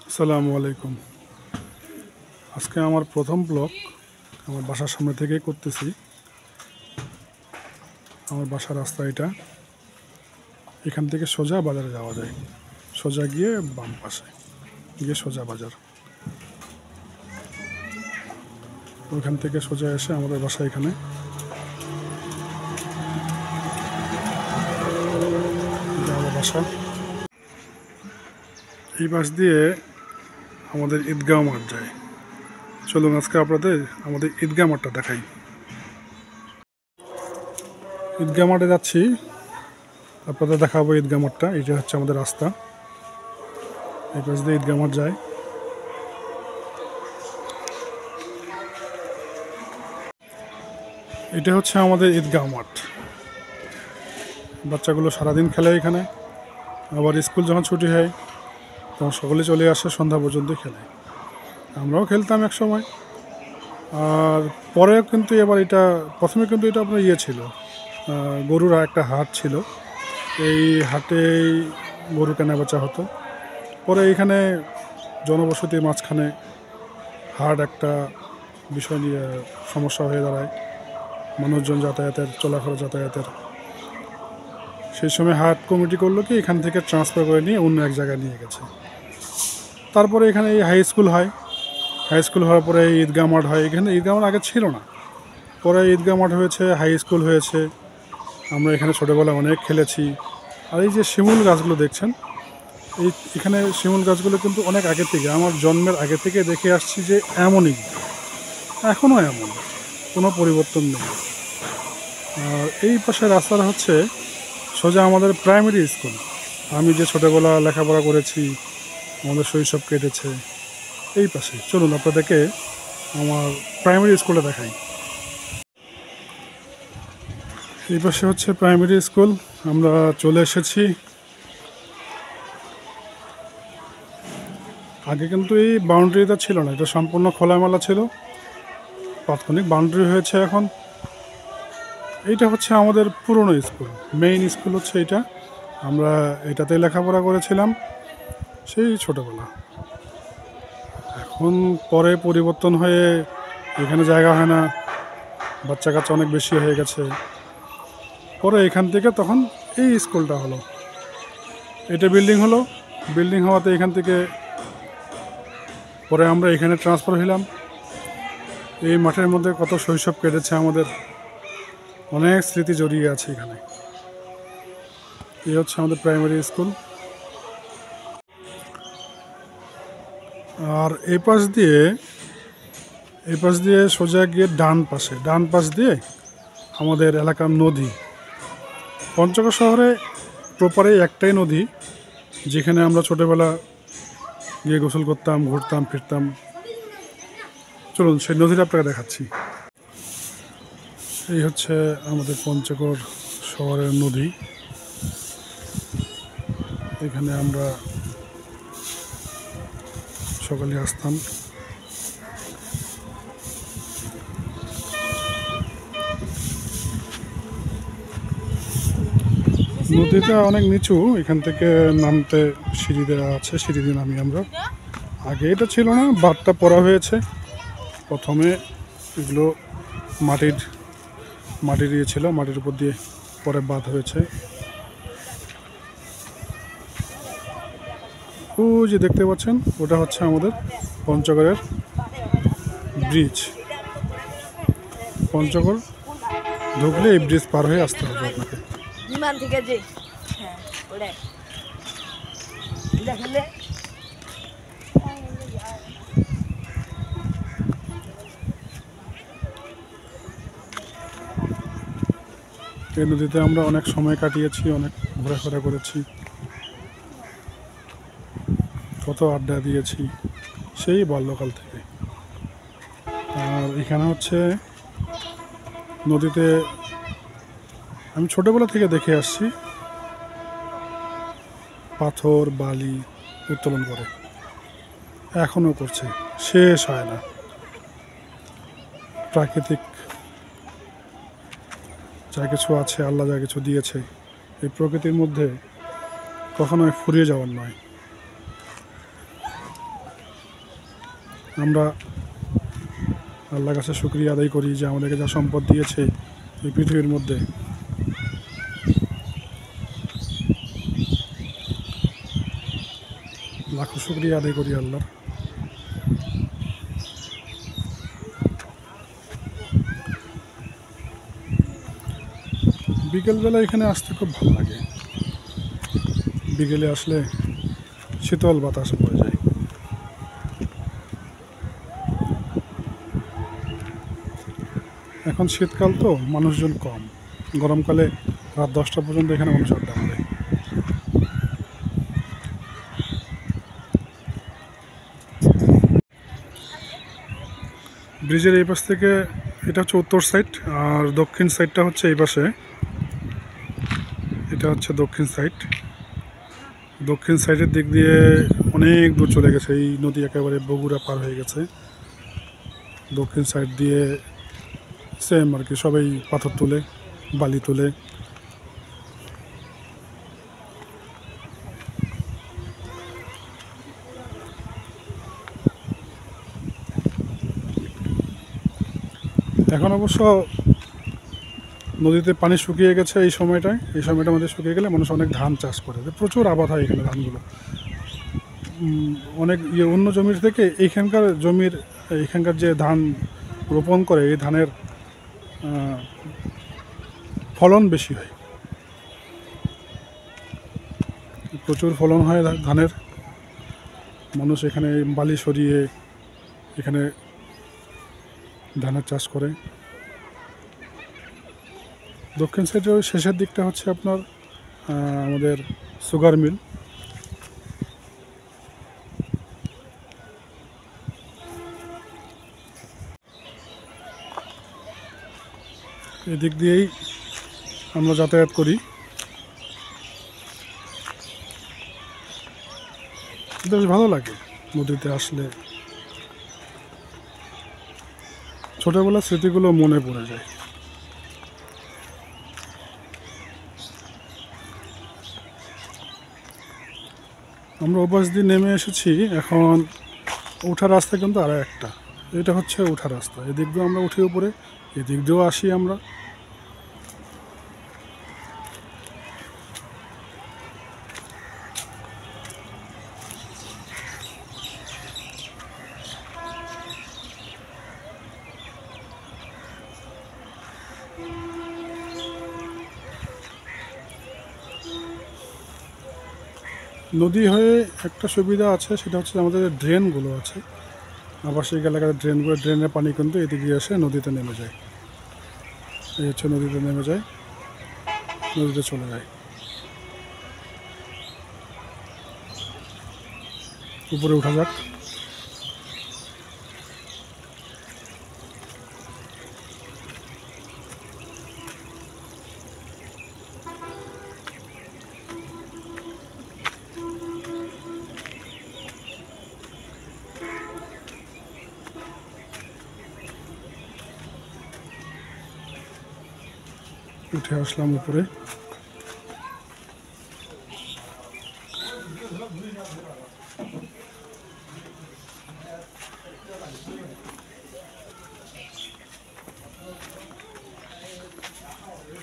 আসসালামু আলাইকুম। আজকে আমার প্রথম ব্লগ আমার বাসার সামনে থেকেই করতেছি। আমার বাসার রাস্তা এটা, এখান থেকে সোজা বাজারে যাওয়া যায়। সোজা গিয়ে বাম পাশে গিয়ে সোজা বাজার, ওইখান থেকে সোজা এসে আমাদের বাসা এখানে। আমার বাসা এই পাশ দিয়ে আমাদের ঈদগাহ মাঠ যায়। চলুন আজকে আপনাদের আমাদের ঈদগাহ মাঠটা দেখাই। ঈদগাহ মাঠে যাচ্ছি, আপনাদের দেখাবো ঈদগাহ মাঠটা। এটা হচ্ছে আমাদের রাস্তা, এই পাশ দিয়ে ঈদগাহ মাঠ যায়। এটা হচ্ছে আমাদের ঈদগাহ মাঠ। বাচ্চাগুলো সারাদিন খেলে এখানে, আবার স্কুল যখন ছুটি হয় তখন সকলে চলে আসে, সন্ধ্যা পর্যন্ত খেলে। আমরাও খেলতাম এক সময়। আর পরে কিন্তু এবার এটা, প্রথমে কিন্তু এটা আপনার ছিল, গরুর একটা হাট ছিল। এই হাটেই গরু কেনা বেচা হতো। পরে এখানে জনবসতির মাঝখানে হাট একটা বিষয় নিয়ে সমস্যা হয়ে দাঁড়ায়, মানুষজন যাতায়াতের, চলাফেরা যাতায়াতের। সেই সময় হাট কমিটি করলো কি, এখান থেকে ট্রান্সফার করে নিয়ে অন্য এক জায়গায় নিয়ে গেছে। তারপরে এখানে এই হাই স্কুল হয়, হাই স্কুল হওয়ার পরে ঈদগাহ মাঠ হয়। এখানে ঈদগাহ মাঠ আগে ছিল না, পরে ঈদগাহ মাঠ হয়েছে, হাই স্কুল হয়েছে। আমরা এখানে ছোটোবেলায় অনেক খেলেছি। আর এই যে শিমুল গাছগুলো দেখছেন, এখানে শিমুল গাছগুলো কিন্তু অনেক আগে থেকে, আমার জন্মের আগে থেকে দেখে আসছি যে এমনই, এখনও এমন, কোনো পরিবর্তন নেই। আর এই পাশে রাস্তাটা হচ্ছে সোজা আমাদের প্রাইমারি স্কুল। আমি যে ছোটোবেলা লেখাপড়া করেছি, আমাদের শৈশব কেটেছে এই পাশে। চলুন আপনাদেরকে আমার প্রাইমারি স্কুলটা দেখাই। এই পাশে হচ্ছে প্রাইমারি স্কুল, আমরা চলে এসেছি। আগে কিন্তু এই বাউন্ডারিটা ছিল না, এটা সম্পূর্ণ খোলামেলা ছিল, তাৎক্ষণিক বাউন্ডারি হয়েছে এখন। এইটা হচ্ছে আমাদের পুরনো স্কুল, মেইন স্কুল হচ্ছে এটা। আমরা এটাতে লেখাপড়া করেছিলাম সেই ছোটোবেলা। এখন পরে পরিবর্তন হয়ে এখানে জায়গা হয় না, বাচ্চা কাচ্চা অনেক বেশি হয়ে গেছে। পরে এখান থেকে তখন এই স্কুলটা হলো, এটা বিল্ডিং হলো। বিল্ডিং হওয়াতে এখান থেকে পরে আমরা এখানে ট্রান্সফার হলাম। এই মাঠের মধ্যে কত শৈশব কেটেছে আমাদের, অনেক স্মৃতি জড়িয়ে আছে এখানে। এই হচ্ছে আমাদের প্রাইমারি স্কুল। আর এই পাশ দিয়ে সোজা গিয়ে ডান পাশ দিয়ে আমাদের এলাকার নদী। পঞ্চগড় শহরে প্রপারে একটাই নদী, যেখানে আমরা ছোটোবেলা গিয়ে গোসল করতাম, ঘুরতাম ফিরতাম। চলুন সেই নদীটা আপনাকে দেখাচ্ছি। এই হচ্ছে আমাদের পঞ্চগড় শহরের নদী। এখানে আমরা সকালে আসতাম। নদীটা অনেক নিচু, এখান থেকে নামতে সিঁড়ি দেওয়া আছে, সিঁড়ি দিয়ে নামি আমরা। আগে এটা ছিল না, বাঁধটা পড়া হয়েছে। প্রথমে এগুলো মাটির ইয়ে ছিল, মাটির উপর দিয়ে পরে বাঁধ হয়েছে। ও যে দেখতে পাচ্ছেন, ওটা হচ্ছে আমাদের পঞ্চগড়ের ব্রিজ। পঞ্চগড় ঢুকলে এই ব্রিজ পার হয়ে আসতে হবে আপনাকে। এই নদীতে আমরা অনেক সময় কাটিয়েছি, অনেক ঘোরাফেরা করেছি, কত আড্ডা দিয়েছি সেই বাল্যকাল থেকে। আর এখানে হচ্ছে নদীতে আমি ছোটোবেলা থেকে দেখে আসছি, পাথর বালি উত্তোলন করে, এখনও করছে, শেষ হয় না। প্রাকৃতিক যা কিছু আছে, আল্লাহ যা কিছু দিয়েছে, এই প্রকৃতির মধ্যে কখনোই ফুরিয়ে যাওয়ার নয়। আমরা আল্লাহর কাছে শুকরিয়া আদায় করি যে আমাদেরকে যা সম্পদ দিয়েছে এই পৃথিবীর মধ্যে। লাখো শুকরিয়া আদায় করি আল্লাহর। বিকেলবেলা এখানে আসতে খুব ভালো লাগে। বিকেলে আসলে শীতল বাতাস বয়ে যায়। এখন শীতকাল তো মানুষজন কম, গরমকালে রাত 10টা পর্যন্ত এখানে মানুষ আড্ডা মারে। ব্রিজের এই পাশ থেকে এটা হচ্ছে উত্তর সাইড, আর দক্ষিণ সাইডটা হচ্ছে এই পাশে, এটা হচ্ছে দক্ষিণ সাইড। দক্ষিণ সাইডের দিক দিয়ে অনেক দূর চলে গেছে, এই নদী একেবারে বগুড়া পার হয়ে গেছে। দক্ষিণ সাইড দিয়ে সেম আর কি, সবাই পাথর তোলে, বালি তোলে। এখন অবশ্য নদীতে পানি শুকিয়ে গেছে এই সময়টার মধ্যে শুকিয়ে গেলে মানুষ অনেক ধান চাষ করে, প্রচুর আবাদ হয় এখানে ধানগুলো। অনেক অন্য জমির থেকে এইখানকার যে ধান রোপণ করে এই ধানের ফলন বেশি হয়, প্রচুর ফলন হয় ধানের। মানুষ এখানে বালি সরিয়ে এখানে ধানের চাষ করে। দক্ষিণ সাইডের শেষের দিকটা হচ্ছে আপনার আমাদের সুগার মিল। এদিক দিয়েই আমরা যাতায়াত করি। বেশ ভালো লাগে নদীতে আসলে, ছোটবেলার স্মৃতিগুলো মনে পড়ে যায়। আমরা ওপাশ দিয়ে নেমে এসেছি, এখন ওঠার রাস্তা কিন্তু আরও একটা, এটা হচ্ছে ওঠার রাস্তা। এদিক দিয়েও আমরা উঠি উপরে, এদিক দিয়েও আসি আমরা। নদী হয়ে একটা সুবিধা আছে, সেটা হচ্ছে আমাদের ড্রেনগুলো আছে, আবাসিক এলাকার ড্রেনগুলো, ড্রেনের পানি কিন্তু এদিকে এসে নদীতে নেমে যায়। এই হচ্ছে নদীতে নেমে যায়, নদীতে চলে যায়। উপরে উঠা যাক। উঠে আসলাম উপরে।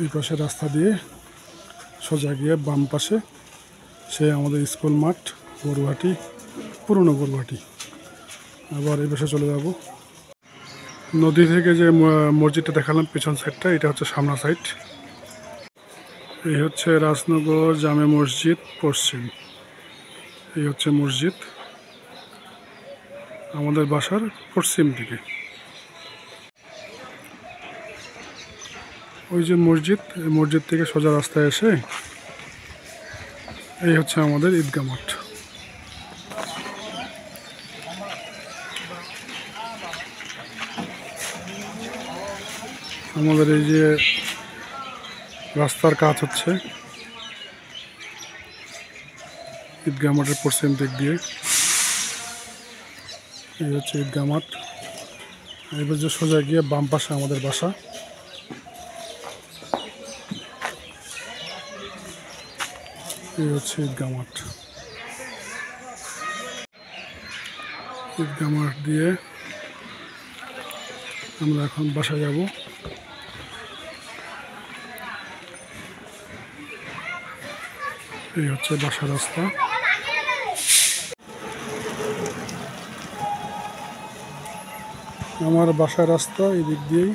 এই পাশে রাস্তা দিয়ে সোজা গিয়ে বাম পাশে সে আমাদের স্কুল মাঠ, গরুহাটি, পুরনো গরুহাটি। আবার এই পাশে চলে যাব। নদী থেকে যে মসজিদটা দেখালাম পেছন সাইডটা, এটা হচ্ছে সামনা সাইড। এই হচ্ছে রাজনগর জামে মসজিদ পশ্চিম। এই হচ্ছে মসজিদ আমাদের বাসার পশ্চিম দিকে। ওই যে মসজিদ, এই মসজিদ থেকে সোজা রাস্তায় এসে এই হচ্ছে আমাদের ঈদগাহ মাঠ। আমাদের এই যে রাস্তার কাজ হচ্ছে ঈদগাহ মাঠের পশ্চিম দিক দিয়ে। এই হচ্ছে ঈদগাহ মাঠ। এবার যে সোজা গিয়ে বাম পাশে আমাদের বাসা। এই হচ্ছে ঈদগাহ মাঠ। ঈদগাহ মাঠ দিয়ে আমরা এখন বাসায় যাব। এই হচ্ছে বাসার রাস্তা। আমার বাসার রাস্তা এই দিক দিয়েই।